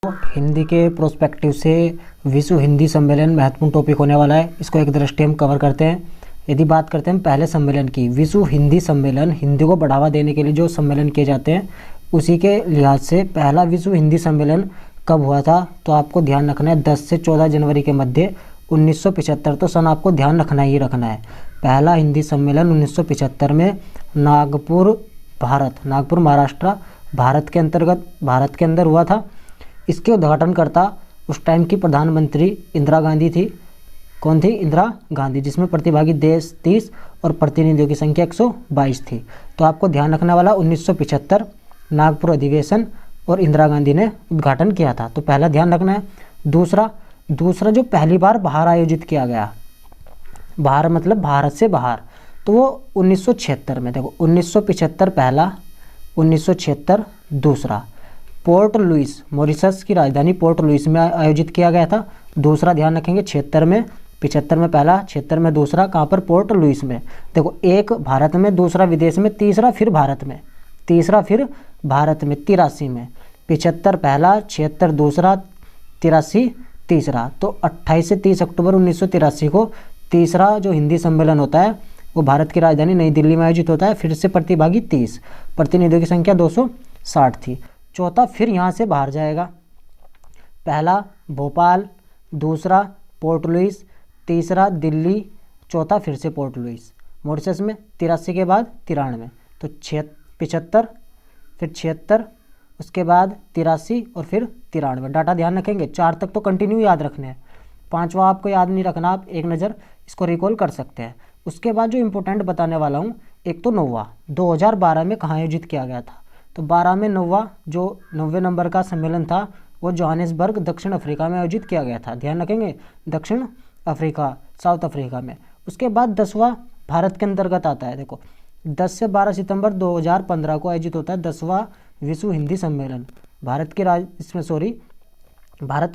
हिंदी के प्रोस्पेक्टिव से विश्व हिंदी सम्मेलन महत्वपूर्ण टॉपिक होने वाला है। इसको एक दृष्टि हम कवर करते हैं। यदि बात करते हैं पहले सम्मेलन की, विश्व हिंदी सम्मेलन, हिंदी को बढ़ावा देने के लिए जो सम्मेलन किए जाते हैं उसी के लिहाज से पहला विश्व हिंदी सम्मेलन कब हुआ था, तो आपको ध्यान रखना है 10 से 14 जनवरी के मध्य 1975। तो सन आपको ध्यान रखना ही रखना है। पहला हिंदी सम्मेलन 1975 में नागपुर महाराष्ट्र भारत के अंदर हुआ था। इसके उद्घाटनकर्ता उस टाइम की प्रधानमंत्री इंदिरा गांधी थी। कौन थी? इंदिरा गांधी, जिसमें प्रतिभागी देश 30 और प्रतिनिधियों की संख्या 122 थी। तो आपको ध्यान रखने वाला 1975 नागपुर अधिवेशन और इंदिरा गांधी ने उद्घाटन किया था। तो पहला ध्यान रखना है। दूसरा जो पहली बार बाहर आयोजित किया गया, बाहर मतलब भारत से बाहर, तो वो 1976 में। देखो 1975 पहला, 1976 दूसरा। पोर्ट लुइस, मॉरिशस की राजधानी पोर्ट लुइस में आयोजित किया गया था। दूसरा ध्यान रखेंगे 76 में, 75 में पहला, 76 में दूसरा। कहाँ पर? पोर्ट लुइस में। देखो एक भारत में, दूसरा विदेश में, तीसरा फिर भारत में, 83 में। 75 पहला, 76 दूसरा, 83 तीसरा। तो 28 से 30 अक्टूबर 1983 को तीसरा जो हिंदी सम्मेलन होता है वो भारत की राजधानी नई दिल्ली में आयोजित होता है। फिर से प्रतिभागी 30, प्रतिनिधियों की संख्या 260 थी। चौथा फिर यहाँ से बाहर जाएगा। पहला भोपाल, दूसरा पोर्ट लुइस, तीसरा दिल्ली, चौथा फिर से पोर्ट लुइस। मॉरिशस में 83 के बाद 93, तो 75, फिर 76, उसके बाद 83 और फिर 93। डाटा ध्यान रखेंगे। 4 तक तो कंटिन्यू याद रखने हैं, 5वां आपको याद नहीं रखना, आप एक नज़र इसको रिकॉल कर सकते हैं। उसके बाद जो इम्पोर्टेंट बताने वाला हूँ, एक तो 9वां 2012 में कहाँ आयोजित किया गया था, तो 12 में 9वां जो 90 नंबर का सम्मेलन था वो जोहानिसबर्ग दक्षिण अफ्रीका में आयोजित किया गया था। ध्यान रखेंगे, दक्षिण अफ्रीका, साउथ अफ्रीका में। उसके बाद 10वां भारत के अंतर्गत आता है। देखो 10 से 12 सितंबर 2015 को आयोजित होता है 10वां विश्व हिंदी सम्मेलन। भारत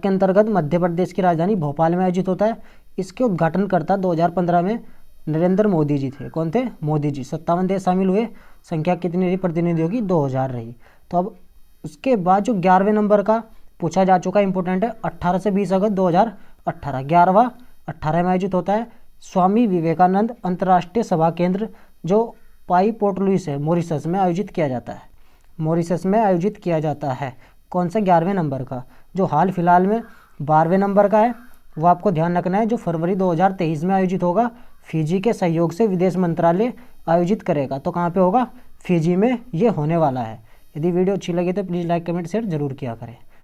के अंतर्गत मध्य प्रदेश की राजधानी भोपाल में आयोजित होता है। इसके उद्घाटनकर्ता 2015 में नरेंद्र मोदी जी थे। कौन थे? मोदी जी। 57 देश शामिल हुए। संख्या कितनी रही प्रतिनिधियों की? 2000 रही। तो अब उसके बाद जो 11वें नंबर का पूछा जा चुका, इंपॉर्टेंट है, 18 से 20 अगस्त 2018, 11वां 18 में आयोजित होता है। स्वामी विवेकानंद अंतर्राष्ट्रीय सभा केंद्र जो पाई पोर्ट लुइस है, मॉरिशस में आयोजित किया जाता है। कौन सा? 11वें नंबर का। जो हाल फिलहाल में 12वें नंबर का है वो आपको ध्यान रखना है, जो फरवरी 2023 में आयोजित होगा। फिजी के सहयोग से विदेश मंत्रालय आयोजित करेगा। तो कहाँ पे होगा? फिजी में ये होने वाला है। यदि वीडियो अच्छी लगी तो प्लीज़ लाइक कमेंट शेयर जरूर किया करें।